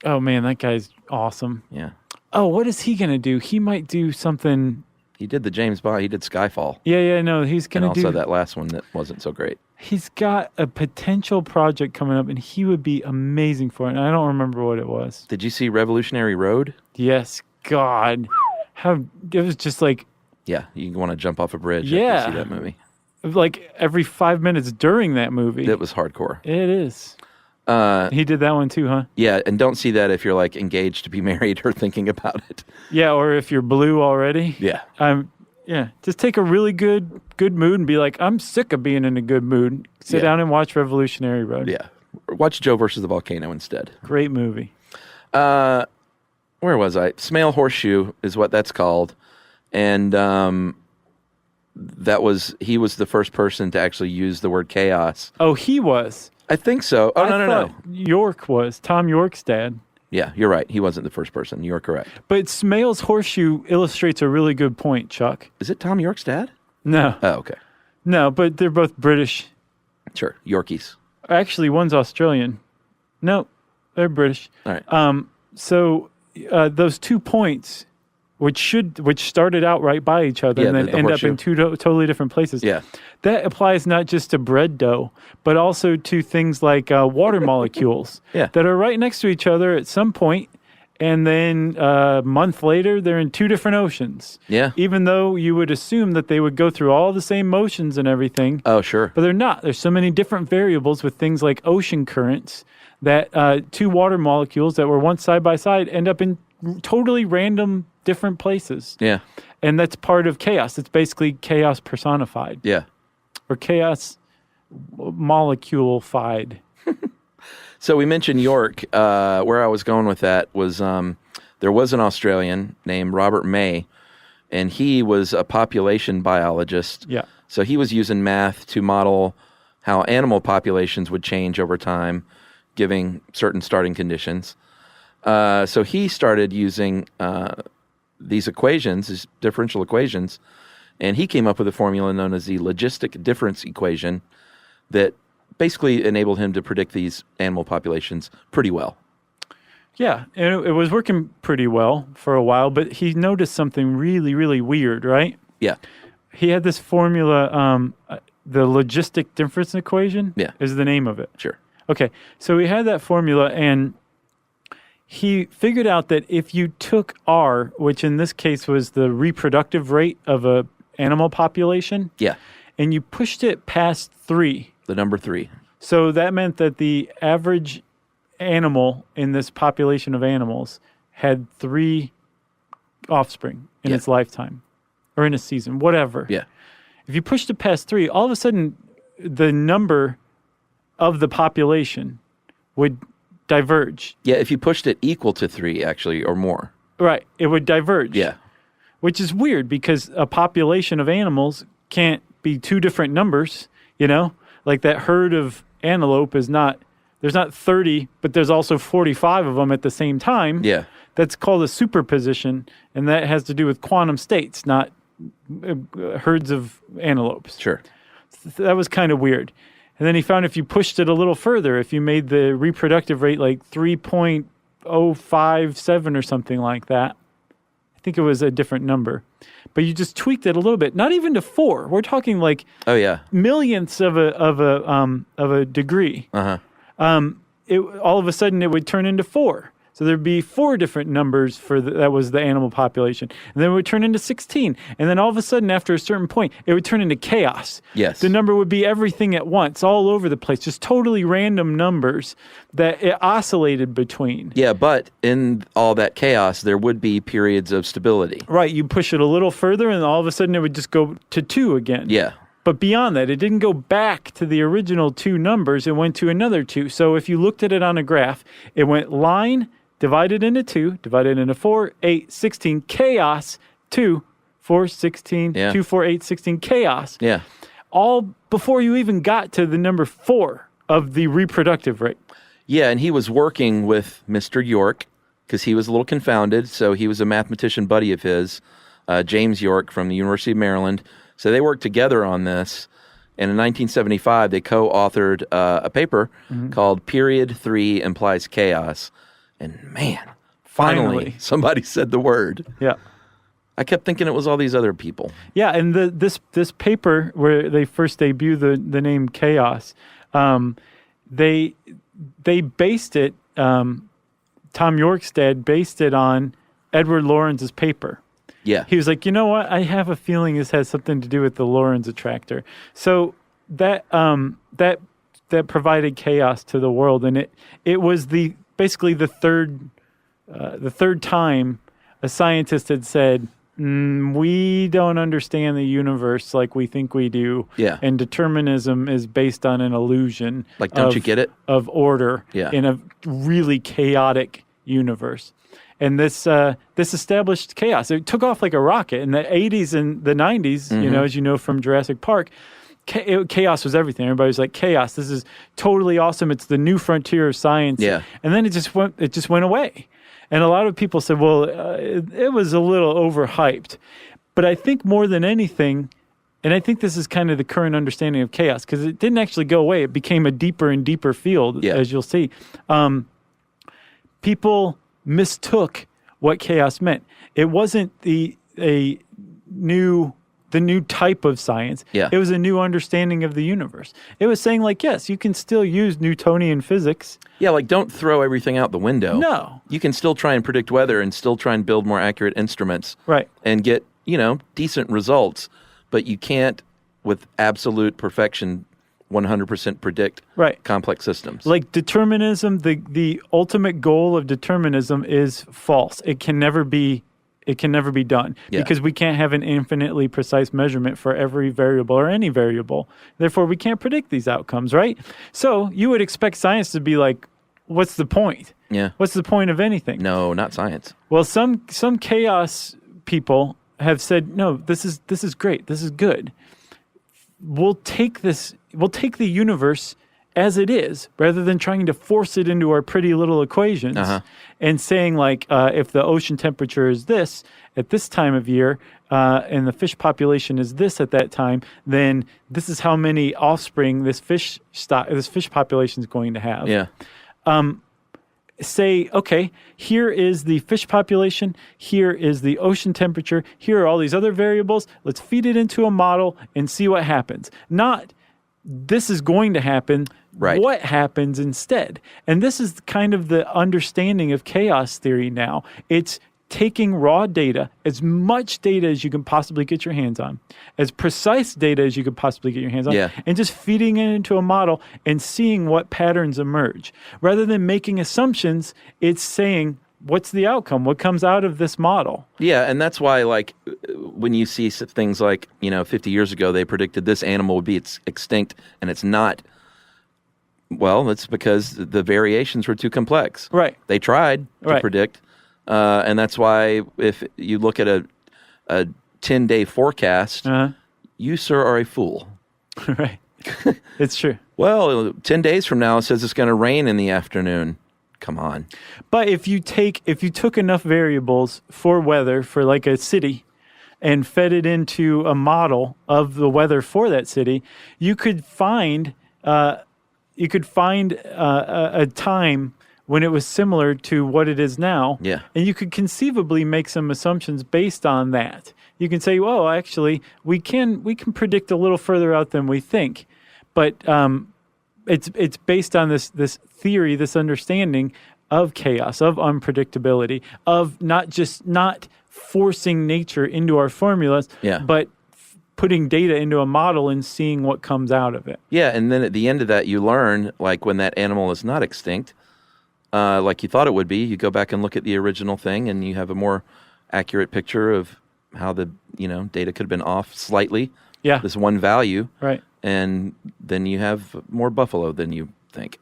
Oh, man, that guy's awesome. Yeah. Oh, what is he going to do? He might do something... He did the James Bond. He did Skyfall. Yeah, no, he's going to do... And also that last one that wasn't so great. He's got a potential project coming up, and he would be amazing for it. And I don't remember what it was. Did you see Revolutionary Road? Yes. God. It was just like... Yeah, you want to jump off a bridge yeah. after you see that movie. Like every 5 minutes during that movie. It was hardcore. It is. He did that one too, huh? Yeah, and don't see that if you're like engaged to be married or thinking about it. Yeah, or if you're blue already. Yeah. Yeah, just take a really good mood and be like, I'm sick of being in a good mood. Sit down and watch Revolutionary Road. Yeah. Watch Joe versus the Volcano instead. Great movie. Where was I? Smale Horseshoe is what that's called. And he was the first person to actually use the word chaos. Oh, he was? I think so. Oh, no. York was. Tom York's dad. Yeah, you're right. He wasn't the first person. You're correct. But Smale's horseshoe illustrates a really good point, Chuck. Is it Tom York's dad? No. Oh, okay. No, but they're both British. Sure, Yorkies. Actually, one's Australian. No, they're British. All right. So those 2 points, which started out right by each other and then end up in two totally different places. Yeah. That applies not just to bread dough, but also to things like water molecules that are right next to each other at some point, and then a month later, they're in two different oceans. Yeah. Even though you would assume that they would go through all the same motions and everything. Oh, sure. But they're not. There's so many different variables with things like ocean currents that two water molecules that were once side by side end up in totally random different places. Yeah. And that's part of chaos. It's basically chaos personified. Yeah. Or chaos molecule-fied. So we mentioned York. Where I was going with that was there was an Australian named Robert May, and he was a population biologist. Yeah. So he was using math to model how animal populations would change over time, giving certain starting conditions. So he started using these equations, these differential equations, and he came up with a formula known as the logistic difference equation that basically enabled him to predict these animal populations pretty well. Yeah, and it was working pretty well for a while, but he noticed something really, really weird, right? Yeah. He had this formula, the logistic difference equation is the name of it. Sure. Okay, so he had that formula, and he figured out that if you took R, which in this case was the reproductive rate of a animal population, and you pushed it past 3. The number 3. So that meant that the average animal in this population of animals had 3 offspring in its lifetime, or in a season, whatever. Yeah. If you pushed it past 3, all of a sudden the number of the population would diverge. Yeah, if you pushed it equal to 3, actually, or more. Right, it would diverge. Yeah. Which is weird because a population of animals can't be 2 different numbers, you know? Like that herd of antelope is not, there's not 30, but there's also 45 of them at the same time. Yeah. That's called a superposition, and that has to do with quantum states, not herds of antelopes. Sure. That was kind of weird. And then he found if you pushed it a little further, if you made the reproductive rate like 3.057 or something like that, I think it was a different number, but you just tweaked it a little bit, not even to 4. We're talking like millionths of a degree. Uh-huh. All of a sudden it would turn into 4. So there'd be 4 different numbers for that was the animal population. And then it would turn into 16. And then all of a sudden, after a certain point, it would turn into chaos. Yes. The number would be everything at once, all over the place, just totally random numbers that it oscillated between. Yeah, but in all that chaos, there would be periods of stability. Right. You push it a little further, and all of a sudden it would just go to 2 again. Yeah. But beyond that, it didn't go back to the original 2 numbers. It went to another 2. So if you looked at it on a graph, it went line, divided into 2, divided into 4, 8, 16, chaos, 2, 4, 16, 2, 4, 8, 16, chaos. Yeah. All before you even got to the number 4 of the reproductive rate. Yeah, and he was working with Mr. York because he was a little confounded. So he was a mathematician buddy of his, James York from the University of Maryland. So they worked together on this. And in 1975, they co-authored a paper called Period 3 Implies Chaos. And man, finally somebody said the word. Yeah. I kept thinking it was all these other people. Yeah, and this paper where they first debut the name chaos, they based it, Tom Yorkstead based it on Edward Lorentz's paper. Yeah. He was like, you know what? I have a feeling this has something to do with the Lorentz attractor. So that provided chaos to the world, and it was basically the third time a scientist had said, we don't understand the universe like we think we do. Yeah. And determinism is based on an illusion. Like, don't you get it? Of order in a really chaotic universe. And this established chaos. It took off like a rocket. In the 80s and the 90s, you know, as you know from Jurassic Park, chaos was everything. Everybody was like, chaos. This is totally awesome. It's the new frontier of science. Yeah. And then it just went away. And a lot of people said, well, it was a little overhyped. But I think more than anything, and I think this is kind of the current understanding of chaos, because it didn't actually go away. It became a deeper and deeper field, as you'll see. People mistook what chaos meant. It wasn't the new type of science. Yeah. It was a new understanding of the universe. It was saying, like, yes, you can still use Newtonian physics. Yeah, like, don't throw everything out the window. No. You can still try and predict weather and still try and build more accurate instruments. Right. And get, decent results, but you can't, with absolute perfection, 100% predict complex systems. Like determinism, the ultimate goal of determinism is false. It can never be done because we can't have an infinitely precise measurement for every variable or any variable. Therefore, we can't predict these outcomes, right? So you would expect science to be like, what's the point? Yeah. What's the point of anything? No, not science. Well, some chaos people have said, no, this is great. This is good. We'll take the universe as it is, rather than trying to force it into our pretty little equations and saying like, if the ocean temperature is this at this time of year, and the fish population is this at that time, then this is how many offspring this fish population is going to have. Yeah. Say, okay, here is the fish population, here is the ocean temperature, here are all these other variables. Let's feed it into a model and see what happens. Not, this is going to happen. Right. What happens instead? And this is kind of the understanding of chaos theory now. It's taking raw data, as much data as you can possibly get your hands on, as precise data as you could possibly get your hands on, and just feeding it into a model and seeing what patterns emerge. Rather than making assumptions, it's saying, what's the outcome? What comes out of this model? Yeah, and that's why, like, when you see things like, 50 years ago, they predicted this animal would be extinct, and it's not. Well, it's because the variations were too complex. Right. They tried to predict. And that's why if you look at a 10-day forecast, you, sir, are a fool. Right. It's true. Well, 10 days from now, it says it's going to rain in the afternoon. Come on. But if you took enough variables for weather for like a city and fed it into a model of the weather for that city, you could find a time when it was similar to what it is now. Yeah. And you could conceivably make some assumptions based on that. You can say, well, actually, we can predict a little further out than we think. But it's based on this theory, this understanding of chaos, of unpredictability, of not forcing nature into our formulas, but putting data into a model and seeing what comes out of it. Yeah, and then at the end of that, you learn, like when that animal is not extinct, like you thought it would be, you go back and look at the original thing, and you have a more accurate picture of how the data could have been off slightly. Yeah, this one value. Right, and then you have more buffalo than you think.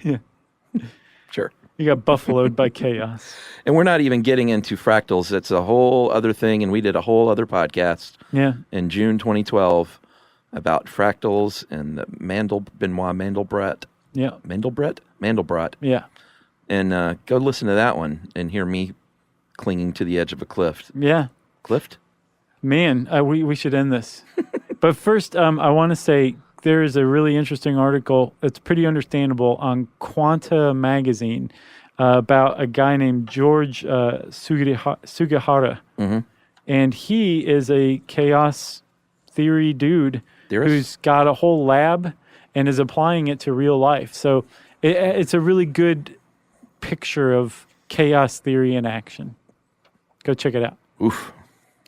Yeah, sure. You got buffaloed by chaos. And we're not even getting into fractals. That's a whole other thing, and we did a whole other podcast. Yeah. In June 2012 about fractals and the Benoit Mandelbrot. Yeah. Mandelbrot. Yeah. And go listen to that one and hear me clinging to the edge of a cliff. Yeah. Cliff? Man, we should end this. But first, I want to say there is a really interesting article. It's pretty understandable on Quanta magazine about a guy named George Sugihara. Mm-hmm. And he is a chaos theory dude who's got a whole lab and is applying it to real life. So it's a really good picture of chaos theory in action. Go check it out. Oof.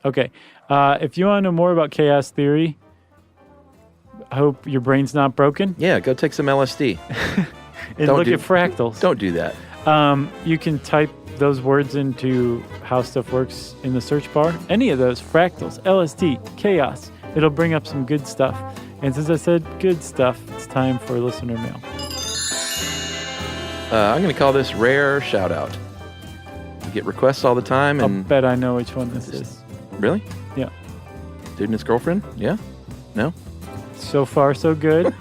Okay. If you want to know more about chaos theory, I hope your brain's not broken. Yeah, go take some LSD. And look at fractals. Don't do that. You can type those words into How Stuff Works in the search bar. Any of those, fractals, LSD, chaos. It'll bring up some good stuff. And since I said good stuff, it's time for listener mail. I'm going to call this Rare Shout Out. You get requests all the time. And I'll bet I know which one this is. Really? Yeah. Dude and his girlfriend? Yeah? No? So far, so good.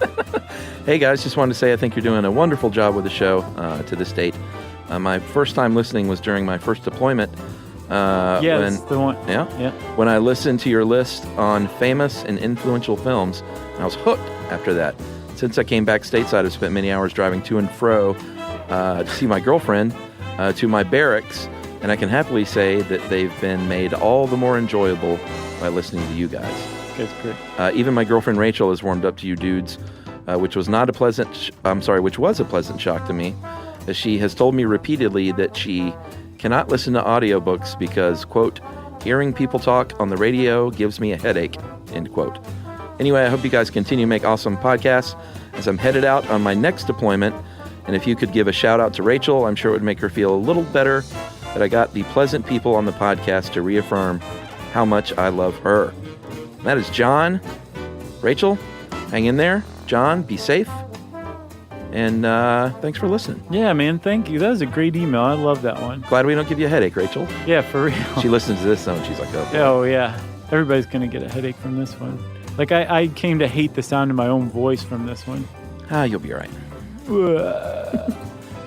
Hey, guys, just wanted to say I think you're doing a wonderful job with the show to this date. My first time listening was during my first deployment. That's the one. Yeah? Yeah. When I listened to your list on famous and influential films, I was hooked after that. Since I came back stateside, I've spent many hours driving to and fro to see my girlfriend, to my barracks, and I can happily say that they've been made all the more enjoyable by listening to you guys. That's great. Even my girlfriend Rachel has warmed up to you dudes, which was a pleasant shock to me, as she has told me repeatedly that she cannot listen to audiobooks because, quote, hearing people talk on the radio gives me a headache, end quote. Anyway, I hope you guys continue to make awesome podcasts as I'm headed out on my next deployment. And if you could give a shout out to Rachel, I'm sure it would make her feel a little better that I got the pleasant people on the podcast to reaffirm how much I love her. That is John. Rachel, hang in there. John, be safe. And thanks for listening. Yeah, man. Thank you. That was a great email. I love that one. Glad we don't give you a headache, Rachel. Yeah, for real. She listens to this though, and she's like, oh, yeah. Everybody's going to get a headache from this one. Like, I came to hate the sound of my own voice from this one. You'll be all right.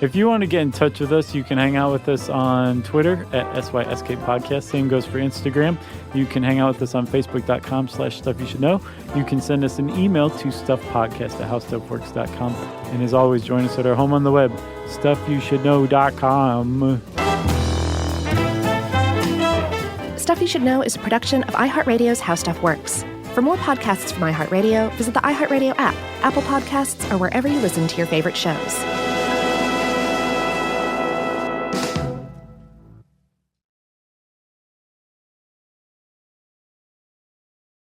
If you want to get in touch with us, you can hang out with us on Twitter at SYSK Podcast. Same goes for Instagram. You can hang out with us on Facebook.com/StuffYouShouldKnow. You can send us an email to StuffPodcast@HowStuffWorks.com. And as always, join us at our home on the web, StuffYouShouldKnow.com. Stuff You Should Know is a production of iHeartRadio's How Stuff Works. For more podcasts from iHeartRadio, visit the iHeartRadio app, Apple Podcasts, or wherever you listen to your favorite shows.